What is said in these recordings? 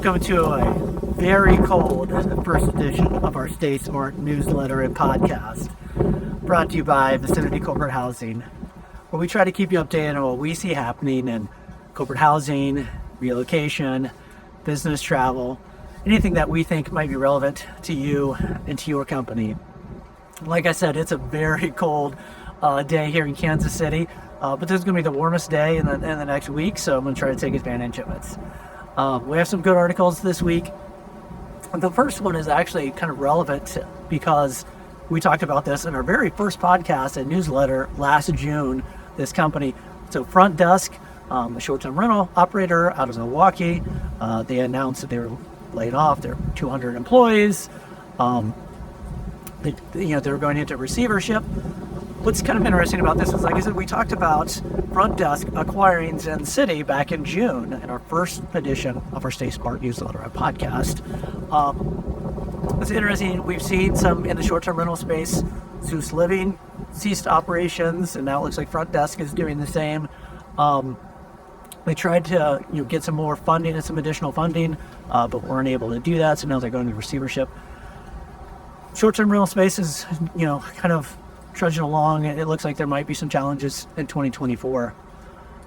Welcome to a very cold first edition of our StaySmart newsletter and podcast, brought to you by Viciniti Corporate Housing, where we try to keep you updated on what we see happening in corporate housing, relocation, business travel, anything that we think might be relevant to you and to your company. Like I said, it's a very cold day here in Kansas City, but this is going to be the warmest day in the next week, so I'm going to try to take advantage of it. We have some good articles this week. The first one is actually kind of relevant because we talked about this in our very first podcast and newsletter last June. This company, so Frontdesk, a short-term rental operator out of Milwaukee, they announced that they were laid off their 200 employees. They were going into receivership. What's kind of interesting about this is, like I said, we talked about Frontdesk acquiring Viciniti back in June in our first edition of our StaySmart newsletter and podcast. It's interesting. We've seen some in the short-term rental space. Zeus Living ceased operations, and now it looks like Frontdesk is doing the same. They tried to get some more funding and some additional funding, but weren't able to do that. So now they're going to receivership. Short-term rental space is, kind of trudging along. It looks like there might be some challenges in 2024.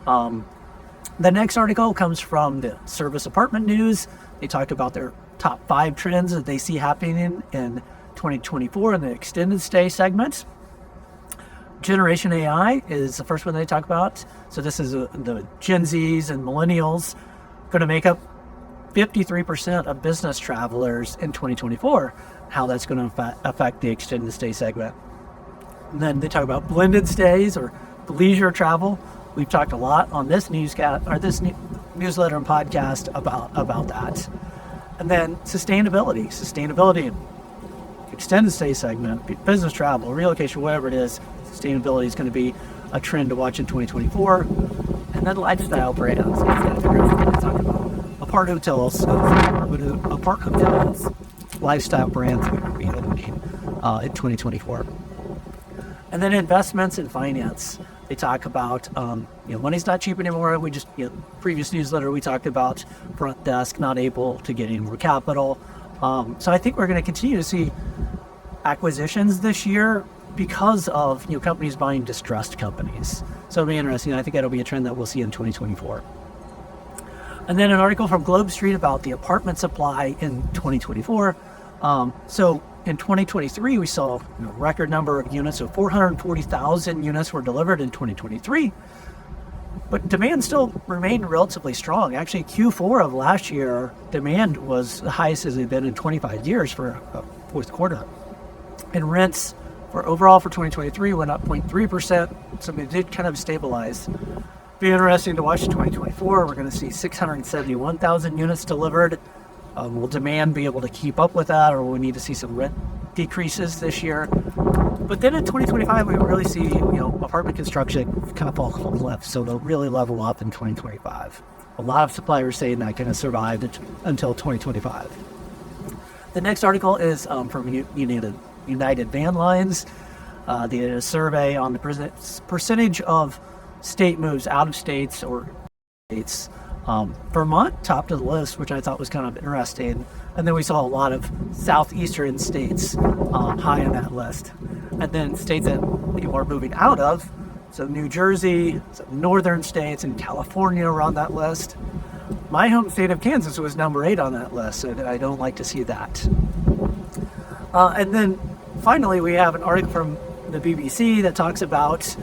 The next article comes from the Service Apartment News. They talked about their top 5 trends that they see happening in 2024 in the extended stay segment. Generation AI is the first one they talk about. So this is the Gen Zs and Millennials going to make up 53% of business travelers in 2024. How that's going to affect the extended stay segment. And then they talk about blended stays or leisure travel. We've talked a lot on this newsletter and podcast about that. And then sustainability, extended stay segment, business travel, relocation, whatever it is. Sustainability is going to be a trend to watch in 2024. And then lifestyle brands. It's going to talk about apart hotels, lifestyle brands that will be opening in 2024. And then investments and finance. They talk about, money's not cheap anymore. We just, previous newsletter, we talked about Frontdesk not able to get any more capital. So I think we're going to continue to see acquisitions this year because of, companies buying distressed companies. So it'll be interesting. I think that'll be a trend that we'll see in 2024. And then an article from Globe Street about the apartment supply in 2024. So in 2023, we saw a record number of units, so 440,000 units were delivered in 2023. But demand still remained relatively strong. Actually, Q4 of last year, demand was the highest as it had been in 25 years for fourth quarter. And rents for 2023 went up 0.3%, so they did kind of stabilize. Be interesting to watch in 2024. We're going to see 671,000 units delivered. Will demand be able to keep up with that, or will we need to see some rent decreases this year? But then in 2025, we really see, apartment construction kind of fall off a cliff, so they'll really level up in 2025. A lot of suppliers saying that going to survive until 2025. The next article is from United Van Lines. They did a survey on the percentage of state moves out of states or states. Vermont topped of the list, which I thought was kind of interesting. And then we saw a lot of southeastern states high on that list. And then states that people are moving out of, so New Jersey, some northern states, and California are on that list. My home state of Kansas was number 8 on that list, so I don't like to see that. And then finally, we have an article from the BBC that talks about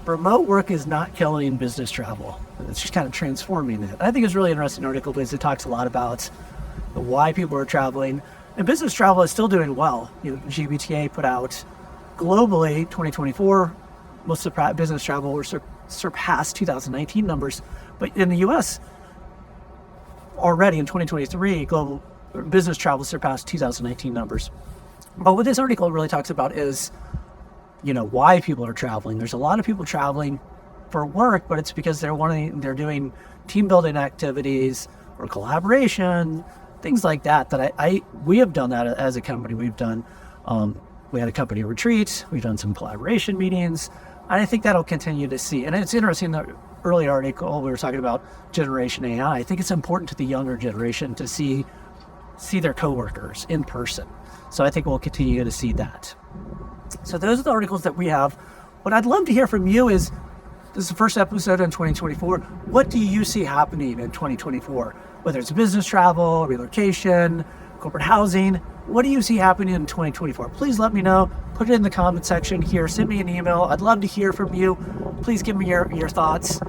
remote work is not killing business travel. It's just kind of transforming it. I think it's a really interesting article because it talks a lot about why people are traveling. And business travel is still doing well. GBTA put out globally 2024, most of business travel will surpass 2019 numbers. But in the U.S., already in 2023, global business travel surpassed 2019 numbers. But what this article really talks about is, why people are traveling. There's a lot of people traveling for work, but it's because they're doing team building activities or collaboration, things like that. We have done that as a company. We've done, we had a company retreat. We've done some collaboration meetings, and I think that'll continue to see. And it's interesting that early article, we were talking about Generation AI. I think it's important to the younger generation to see their coworkers in person. So I think we'll continue to see that. So those are the articles that we have. What I'd love to hear from you is, this is the first episode in 2024. What do you see happening in 2024? Whether it's business travel, relocation, corporate housing, what do you see happening in 2024? Please let me know. Put it in the comment section here. Send me an email. I'd love to hear from you. Please give me your thoughts.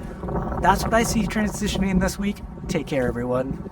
That's what I see transitioning this week. Take care, everyone.